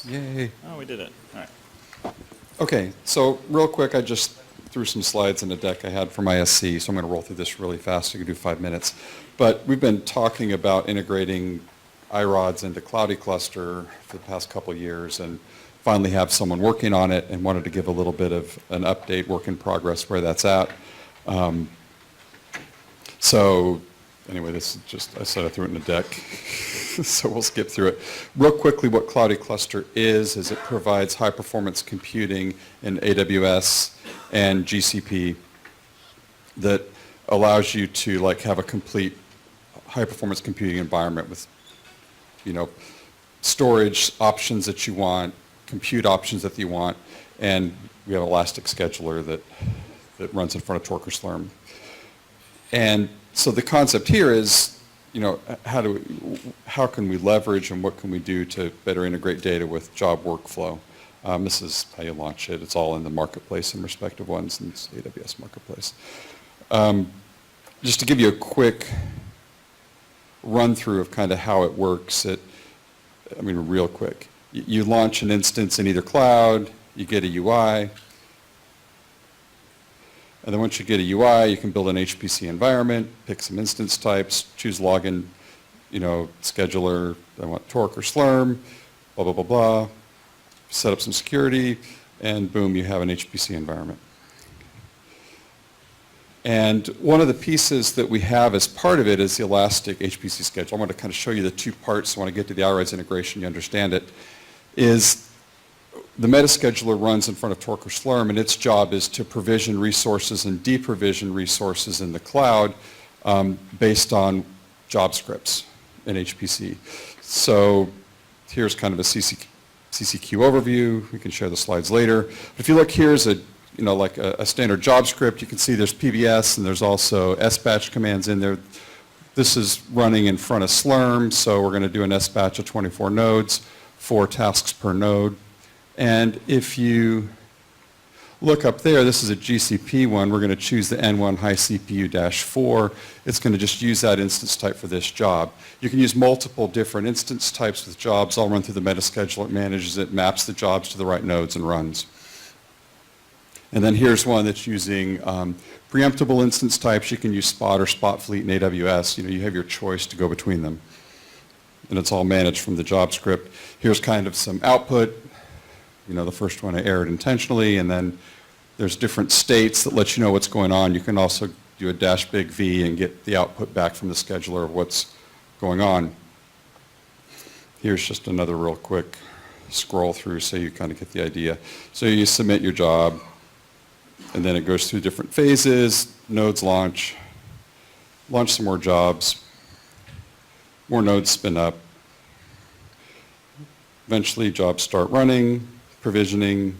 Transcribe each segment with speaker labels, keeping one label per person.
Speaker 1: Yay.
Speaker 2: Oh, we did it. All right.
Speaker 1: Okay, so real quick, I just threw some slides in a deck I had from ISC, so I'm going to roll through this really fast. You can do 5 minutes. But we've been talking about integrating iRODS into Cloudy Cluster for the past couple of years, and finally have someone working on it, and wanted to give a little bit of an update, work in progress, where that's at. So anyway, this is just, I said I threw it in a deck, so we'll skip through it. Real quickly, what Cloudy Cluster is it provides high-performance computing in AWS and GCP that allows you to have a complete high-performance computing environment with, storage options that you want, compute options that you want, and we have Elastic Scheduler that runs in front of Torque or Slurm. And so the concept here is, how can we leverage and what can we do to better integrate data with job workflow? This is how you launch it. It's all in the marketplace and respective ones in this AWS marketplace. Just to give you a quick run through of kind of how it works, real quick. You launch an instance in either cloud, you get a UI, and then once you get a UI, you can build an HPC environment, pick some instance types, choose login, scheduler, I want Torque or Slurm, blah, blah, blah, blah, set up some security, and boom, you have an HPC environment. And one of the pieces that we have as part of it is the Elastic HPC schedule. I want to kind of show you the two parts. I want to get to the iRODS integration, you understand it, is the metascheduler runs in front of Torque or Slurm, and its job is to provision resources and deprovision resources in the cloud based on job scripts in HPC. So here's kind of a CCQ overview. We can share the slides later. But if you look, here's a standard job script. You can see there's PBS and there's also SBatch commands in there. This is running in front of Slurm, so we're going to do an SBatch of 24 nodes, 4 tasks per node. And if you look up there, this is a GCP one. We're going to choose the N1 high CPU-4. It's going to just use that instance type for this job. You can use multiple different instance types with jobs. I'll run through the metascheduler. It manages it, maps the jobs to the right nodes, and runs. And then here's one that's using preemptible instance types. You can use Spot or Spot Fleet in AWS. You have your choice to go between them. And it's all managed from the job script. Here's kind of some output. The first one I errored intentionally, and then there's different states that let you know what's going on. You can also do a -big V and get the output back from the scheduler of what's going on. Here's just another real quick scroll through so you kind of get the idea. So you submit your job, and then it goes through different phases. Nodes launch some more jobs, more nodes spin up. Eventually jobs start running, provisioning,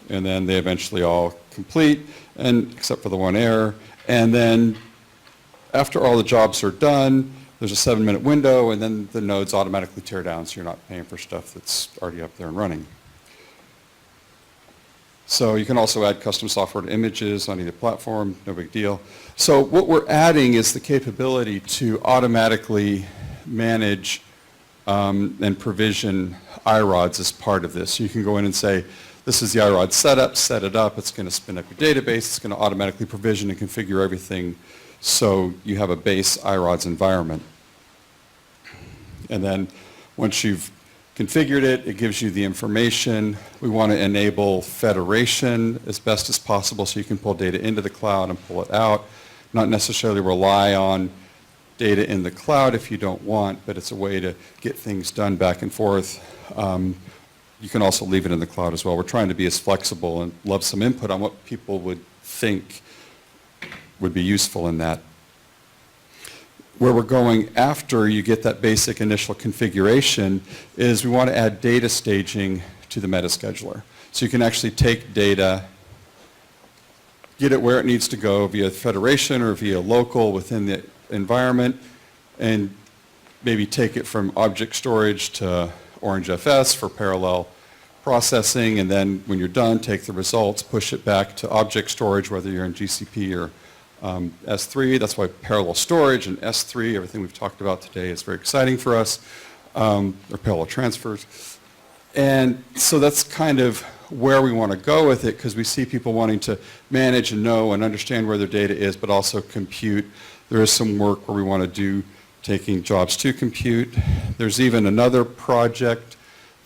Speaker 1: and then they eventually all complete, and except for the one error. And then after all the jobs are done, there's a 7-minute window, and then the nodes automatically tear down, so you're not paying for stuff that's already up there and running. So you can also add custom software to images on either platform, no big deal. So what we're adding is the capability to automatically manage and provision iRODS as part of this. So you can go in and say, this is the iRODS setup, set it up, it's going to spin up your database, it's going to automatically provision and configure everything so you have a base iRODS environment. And then once you've configured it, it gives you the information. We want to enable federation as best as possible so you can pull data into the cloud and pull it out, not necessarily rely on data in the cloud if you don't want, but it's a way to get things done back and forth. You can also leave it in the cloud as well. We're trying to be as flexible and love some input on what people would think would be useful in that. Where we're going after you get that basic initial configuration is we want to add data staging to the metascheduler. So you can actually take data, get it where it needs to go via federation or via local within the environment, and maybe take it from object storage to OrangeFS for parallel processing, and then when you're done, take the results, push it back to object storage, whether you're in GCP or S3. That's why parallel storage and S3, everything we've talked about today, is very exciting for us. or parallel transfers. And so that's kind of where we want to go with it, because we see people wanting to manage and know and understand where their data is, but also compute. There is some work where we want to do taking jobs to compute. There's even another project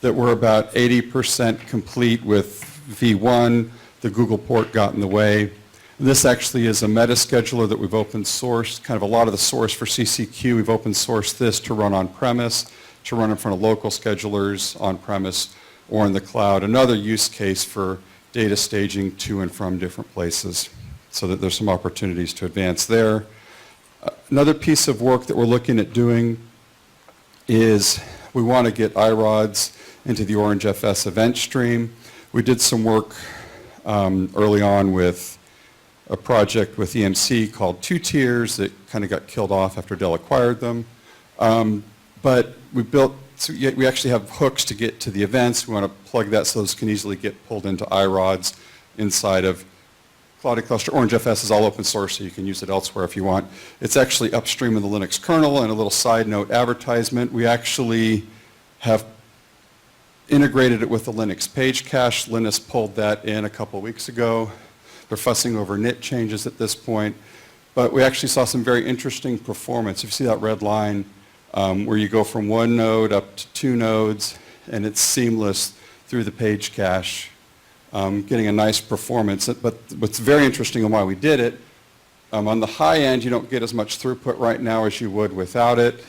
Speaker 1: that we're about 80% complete with V1. The Google port got in the way. This actually is a meta-scheduler that we've open sourced, kind of a lot of the source for CCQ. We've open sourced this to run on-premise, to run in front of local schedulers on-premise or in the cloud. Another use case for data staging to and from different places, so that there's some opportunities to advance there. Another piece of work that we're looking at doing is we want to get iRODS into the OrangeFS event stream. We did some work early on with a project with EMC called Two Tiers that kind of got killed off after Dell acquired them. But we built, so we actually have hooks to get to the events. We want to plug that so those can easily get pulled into iRODS inside of Cloud Cluster. OrangeFS is all open source, so you can use it elsewhere if you want. It's actually upstream in the Linux kernel. And a little side note advertisement, we actually have integrated it with the Linux page cache. Linus pulled that in a couple of weeks ago. They're fussing over NIT changes at this point. But we actually saw some very interesting performance. If you see that red line, where you go from one node up to two nodes, and it's seamless through the page cache, getting a nice performance. But what's very interesting and why we did it, on the high end, you don't get as much throughput right now as you would without it.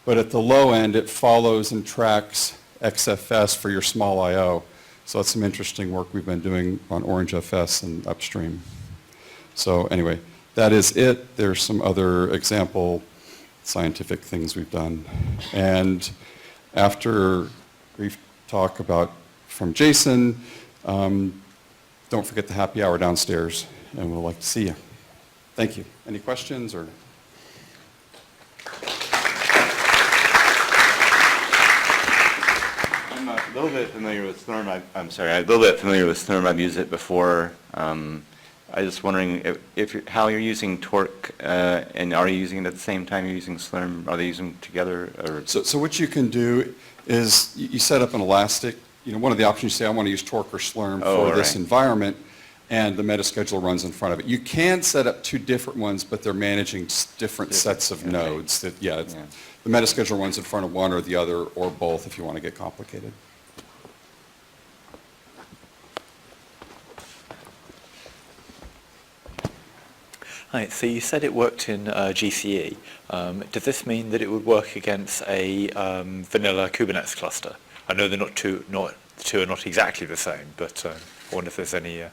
Speaker 1: But at the low end, it follows and tracks XFS for your small I/O. So that's some interesting work we've been doing on OrangeFS and upstream. So anyway, that is it. There's some other example scientific things we've done. And after a brief talk from Jason, don't forget the happy hour downstairs, and we'd like to see you. Thank you. Any questions? Or?
Speaker 3: I'm a little bit familiar with Slurm. I'm sorry, I'm a little bit familiar with Slurm. I've used it before. I was just wondering how you're using Torque, and are you using it at the same time you're using Slurm? Are they using them together? Or?
Speaker 1: So what you can do is you set up an Elastic. One of the options you say, I want to use Torque or Slurm for this environment, and the meta-scheduler runs in front of it. You can set up two different ones, but they're managing different sets of nodes. The meta-scheduler runs in front of one or the other, or both if you want to get complicated.
Speaker 2: Hi, so you said it worked in GCE. Does this mean that it would work against a vanilla Kubernetes cluster? I know the two are not exactly the same, but I wonder if there's any...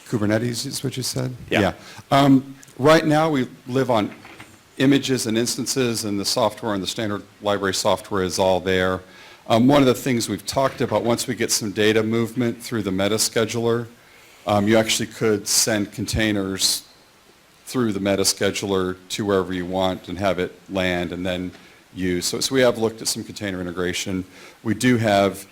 Speaker 1: Kubernetes is what you said?
Speaker 2: Yeah.
Speaker 1: Right now we live on images and instances, and the software and the standard library software is all there. One of the things we've talked about, once we get some data movement through the meta-scheduler, you actually could send containers through the meta-scheduler to wherever you want and have it land and then use. So we have looked at some container integration. We do have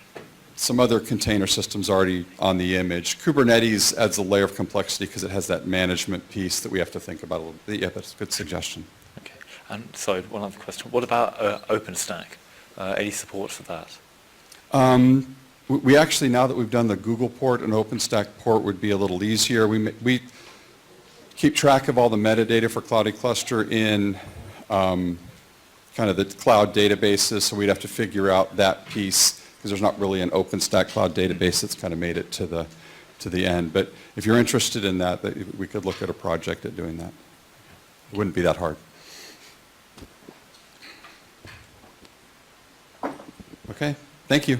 Speaker 1: some other container systems already on the image. Kubernetes adds a layer of complexity because it has that management piece that we have to think about a little bit. Yeah, that's a good suggestion.
Speaker 2: Okay. And sorry, one other question. What about OpenStack? Any support for that?
Speaker 1: We actually, now that we've done the Google port, an OpenStack port would be a little easier. We keep track of all the metadata for Cloud Cluster in kind of the cloud databases, so we'd have to figure out that piece because there's not really an OpenStack cloud database that's kind of made it to the end. But if you're interested in that, we could look at a project at doing that. It wouldn't be that hard. Okay, thank you.